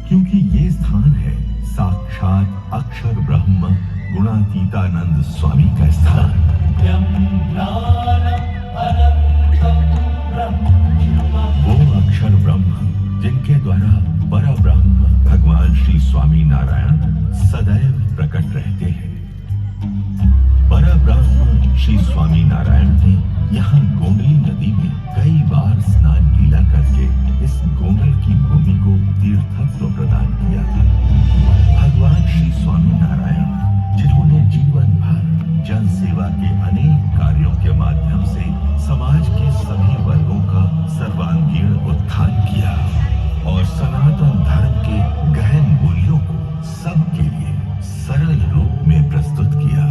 क्योंकि ये स्थान है साक्षात अक्षर ब्रह्म गुणातीतानंद स्वामी का स्थान। वो अक्षर ब्रह्म जिनके द्वारा परब्रह्म भगवान श्री स्वामी नारायण सदैव प्रकट रहते हैं। परब्रह्म श्री स्वामी नारायण ने यहाँ गोंडली नदी में कई बार स्नान लीला करके इस गोंडल की भूमि को तीर्थत्व प्रदान किया था। भगवान श्री स्वामी नारायण जिन्होंने जीवन भर जन सेवा के अनेक कार्यों के माध्यम से समाज के सभी वर्गों का सर्वांगीण उत्थान किया और सनातन धर्म के गहन मूल्यों को सबके लिए सरल रूप में प्रस्तुत किया।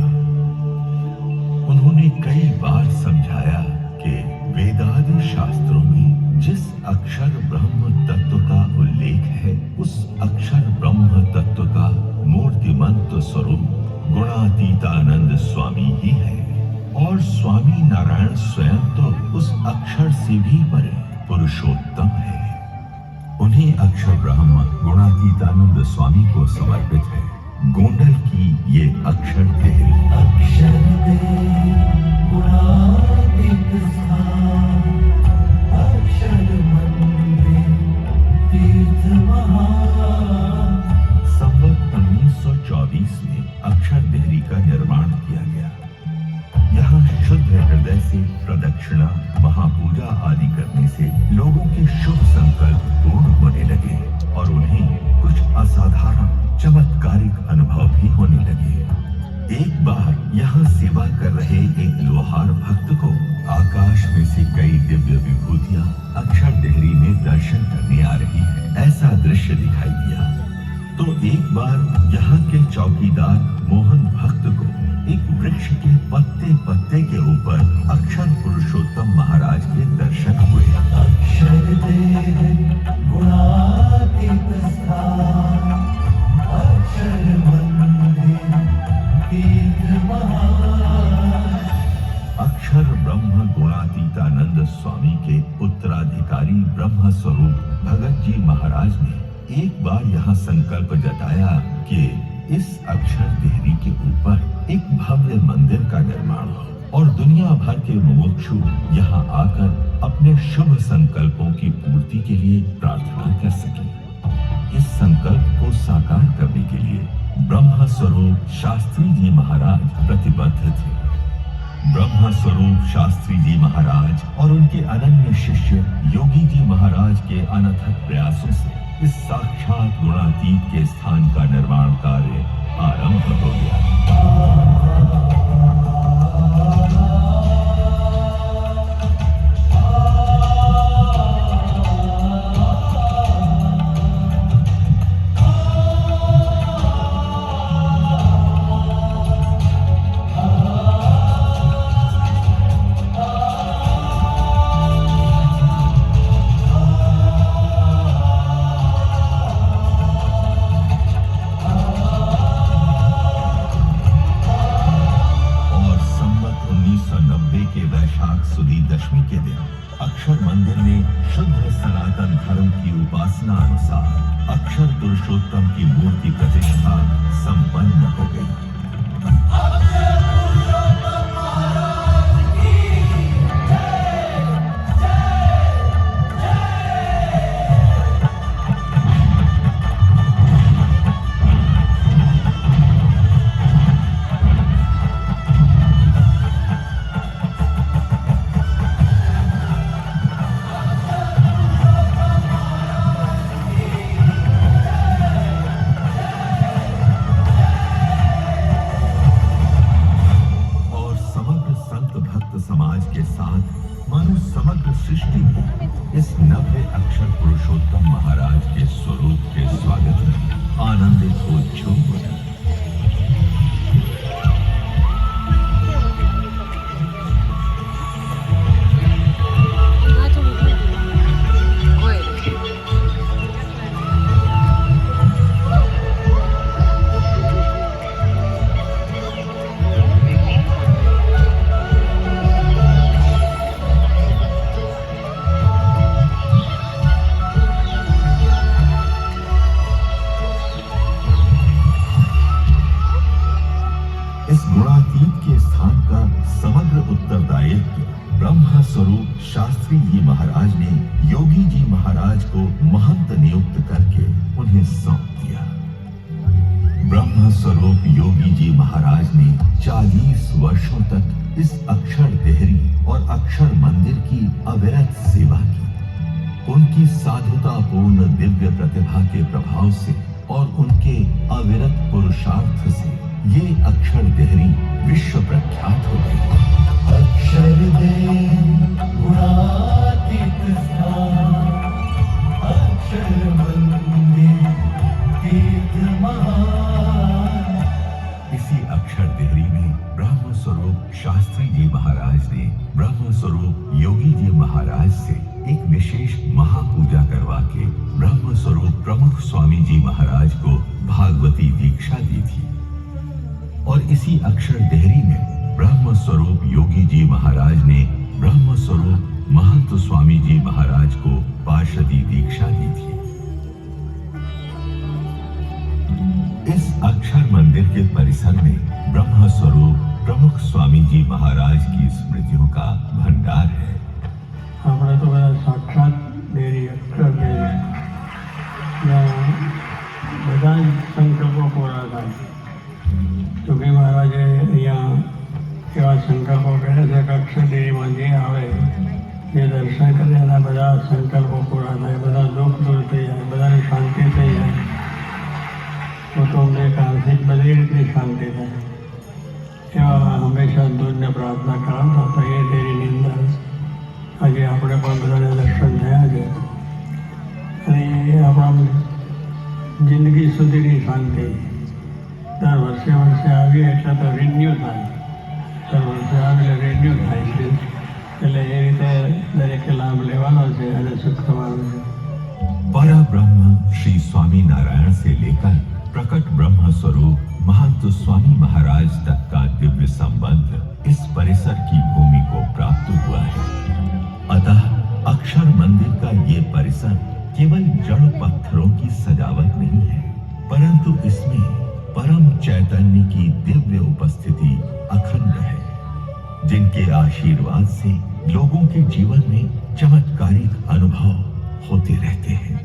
उन्होंने कई बार समझाया कि वेदादि शास्त्रों में जिस अक्षर ब्रह्म तत्व का उल्लेख है उस अक्षर ब्रह्म तत्व का मूर्तिमंत स्वरूप गुणातीतानंद स्वामी ही है और स्वामी नारायण स्वयं तो उस अक्षर से भी परे पुरुषोत्तम है। उन्हें अक्षर ब्रह्म गुणातीतानंद स्वामी को समर्पित है गोंडल की ये अक्षर देहरी। अक्षर संवत 1924 में अक्षर देहरी का निर्माण किया गया। यहाँ शुद्ध हृदय से प्रदक्षिणा महापूजा आदि करने से लोगों के शुभ संकल्प पूर्ण होने लगे और उन्हें कुछ असाधारण चमत्कारिक अनुभव भी होने लगे। एक बार यहाँ सेवा कर रहे एक लोहार भक्त को आकाश में से कई दिव्य विभूतियां अक्षर देहरी में दर्शन करने आ रही है, ऐसा दृश्य दिखाई दिया। तो एक बार यहाँ के चौकीदार मोहन भक्त को एक वृक्ष के पत्ते पत्ते के ऊपर अक्षर पुरुषोत्तम महाराज के दर्शन हुए। अक्षर अक्षर ब्रह्म गुणातीतानंद स्वामी के उत्तराधिकारी ब्रह्म स्वरूप भगत जी महाराज ने एक बार यहाँ संकल्प जताया कि इस अक्षर देहरी के ऊपर एक भव्य मंदिर का निर्माण हो और दुनिया भर के मुमुक्षु यहाँ आकर अपने शुभ संकल्पों की पूर्ति के लिए प्रार्थना कर सके। इस संकल्प को साकार करने के लिए ब्रह्म स्वरूप शास्त्री जी महाराज प्रतिबद्ध थे। ब्रह्म स्वरूप शास्त्री जी महाराज और उनके अनन्य शिष्य योगी जी महाराज के अनथक प्रयासों से इस साक्षात गुणातीत के स्थान का निर्माण कार्य आरंभ हो गया। अक्षर मंदिर में शुद्ध सनातन धर्म की उपासना अनुसार अक्षर पुरुषोत्तम की मूर्ति प्रतिष्ठा संपन्न हो गई। सृष्टि में इस नव्य अक्षर पुरुषोत्तम महाराज के स्वरूप के स्वागत में आनंदित हो झूम उठी। महाराज ने योगी जी महाराज को महंत नियुक्त करके उन्हें सौंप दिया। ब्रह्म स्वरूप योगी जी महाराज ने 40 वर्षों तक इस अक्षर देहरी और अक्षर मंदिर की अविरत सेवा की। उनकी साधुतापूर्ण दिव्य प्रतिभा के प्रभाव से और उनके अविरत पुरुषार्थ से ये अक्षर देहरी विश्व प्रख्यात हो गई। अक्षर गुणातीत स्थान, अक्षर मंदिर तीर्थ महान। इसी अक्षर देहरी में ब्रह्म स्वरूप शास्त्री जी महाराज ने ब्रह्म स्वरूप योगी जी महाराज से एक विशेष महापूजा करवा के ब्रह्म स्वरूप प्रमुख स्वामी जी महाराज को भागवती दीक्षा दी थी। और इसी अक्षर देहरी में ब्रह्म स्वरूप योगी जी महाराज ने ब्रह्म स्वरूप महंत स्वामी जी महाराज को पार्षदी दीक्षा दी थी। इस अक्षर मंदिर के परिसर में ब्रह्म स्वरूप प्रमुख स्वामी जी महाराज की स्मृतियों का भंडार है। આપણે તો બધા સાક્ષાત દેરી અક્ષર દેરી બધા જ સંકલ્પો પૂરા થાય। જોગી મહારાજે અહીંયા એવા સંકલ્પો કર્યા છે કે અક્ષર દેરીમાં જે આવે જે દર્શન કરે એના બધા સંકલ્પો પૂરા થાય, બધા દુઃખ દૂર થઈ જાય, બધાને શાંતિ થઈ જાય। કુટુંબને આર્થિક બધી રીતની શાંતિ થાય। એવા હંમેશા દૂધને પ્રાર્થના કરતા તો એ દેરીની અંદર આજે આપણે પણ બધાને દર્શન થયા છે અને આપણા જિંદગી સુધીની શાંતિ દર વર્ષે આવીએ એટલે તો રિન્યુ થાય, દર વર્ષે આવે એટલે રિન્યુ થાય છે। એટલે એ રીતે દરેકે લાભ લેવાનો છે અને સુખ થવાનું છે। पर ब्रह्म श्री स्वामी नारायण से लेकर प्रकट ब्रह्म स्वरूप महंत स्वामी महाराज तक का दिव्य संबंध इस परिसर की भूमि को प्राप्त हुआ है। अतः अक्षर मंदिर का ये परिसर केवल जड़ पत्थरों की सजावट नहीं है, परंतु इसमें परम चैतन्य की दिव्य उपस्थिति अखंड है, जिनके आशीर्वाद से लोगों के जीवन में चमत्कारिक अनुभव होते रहते हैं।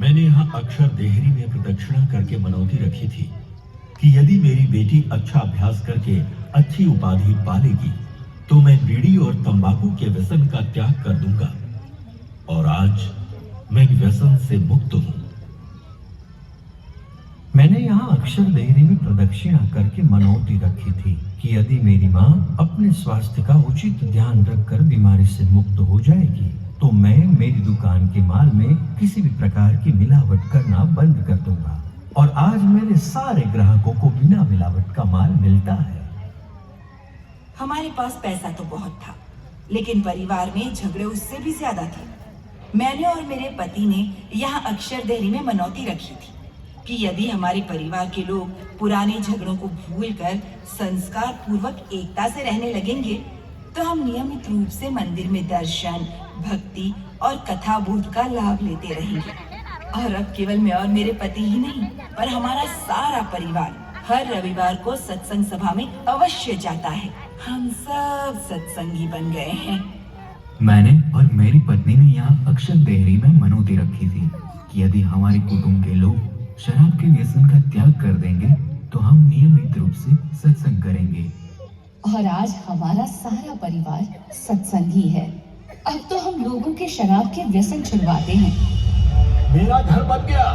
मैंने यहाँ अक्षर देहरी में प्रदक्षिणा करके मनौती रखी थी कि यदि मेरी बेटी अच्छा अभ्यास करके अच्छी उपाधि पालेगी तो मैं बीड़ी और तंबाकू के व्यसन का त्याग कर दूंगा। और आज मैं व्यसन से मुक्त हूँ। मैंने यहाँ अक्षर देहरी में प्रदक्षिणा करके मनौती रखी थी कि यदि मेरी माँ अपने स्वास्थ्य का उचित ध्यान रखकर बीमारी से मुक्त हो जाएगी तो मैं मेरी दुकान के माल में किसी भी प्रकार की मिलावट करना बंद कर दूंगा। और आज मेरे सारे ग्राहकों को बिना मिलावट का माल मिलता है। हमारे पास पैसा तो बहुत था, लेकिन परिवार में झगड़े उससे भी ज्यादा थे। मैंने और मेरे पति ने यहाँ अक्षर देहरी में मनौती रखी थी कि यदि हमारे परिवार के लोग पुराने झगड़ों को भूलकर संस्कार पूर्वक एकता से रहने लगेंगे तो हम नियमित रूप से मंदिर में दर्शन, भक्ति और कथा बोध का लाभ लेते रहेंगे। और अब केवल मैं और मेरे पति ही नहीं, पर हमारा सारा परिवार हर रविवार को सत्संग सभा में अवश्य जाता है। हम सब सत्संगी बन गए हैं। मैंने और मेरी पत्नी ने यहाँ अक्षर देहरी में मनौती रखी थी कि यदि हमारे कुटुंब के लोग शराब के व्यसन का त्याग कर देंगे तो हम नियमित रूप से सत्संग करेंगे। और आज हमारा सारा परिवार सत्संगी है। अब तो हम लोगों के शराब के व्यसन छुड़वाते हैं। मेरा घर बन गया,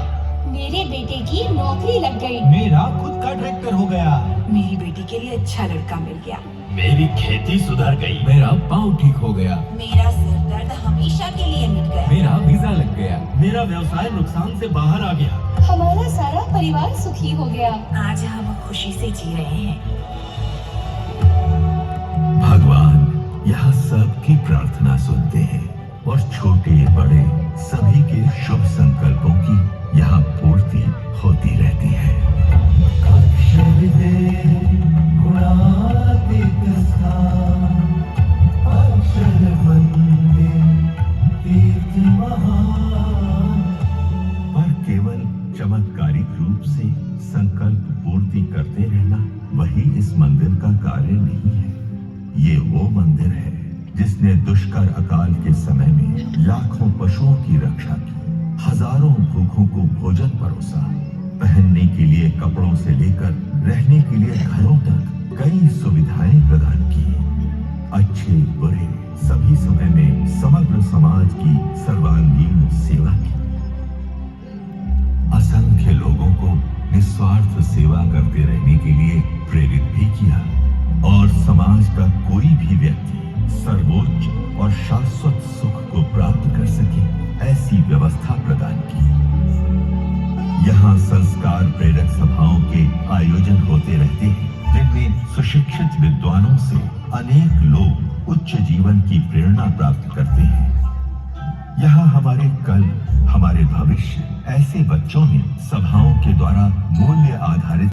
मेरे बेटे की नौकरी लग गई, मेरा खुद का ट्रैक्टर हो गया, मेरी बेटी के लिए अच्छा लड़का मिल गया, मेरी खेती सुधर गई, मेरा पाँव ठीक हो गया, मेरा सिर दर्द हमेशा के लिए मिट गया, मेरा वीजा लग गया, मेरा व्यवसाय नुकसान से बाहर आ गया, हमारा सारा परिवार सुखी हो गया। आज हम खुशी से जी रहे हैं। भगवान यहाँ सबकी प्रार्थना सुनते हैं और छोटे बड़े सभी के शुभ संकल्पों की यहाँ पूर्ति होती रहती है। अक्षर देहरी गुणातीत स्थान, अक्षर मंदिर तीर्थ महान। पर केवल चमत्कारिक रूप से संकल्प पूर्ति करते रहना वही इस मंदिर का कार्य नहीं है। ये वो मंदिर है जिसने दुष्कर अकाल हजारों भूखों को भोजन परोसा, पहनने के लिए कपड़ों से लेकर रहने के लिए घरों तक कई सुविधाएं प्रदान की। अच्छे बुरे सभी समय में समग्र समाज की सर्वांगीण सेवा की। असंख्य लोगों को निस्वार्थ सेवा करते रहने के लिए प्रेरित भी किया और समाज का कोई भी व्यक्ति सर्वोच्च और शाश्वत सुख को प्राप्त कर सके ऐसी व्यवस्था प्रदान की। यहाँ संस्कार प्रेरक सभाओं के आयोजन होते रहते हैं, जिनमें सुशिक्षित विद्वानों से अनेक लोग उच्च जीवन की प्रेरणा प्राप्त करते हैं। यहाँ हमारे कल, हमारे भविष्य ऐसे बच्चों ने सभाओं के द्वारा मूल्य आधारित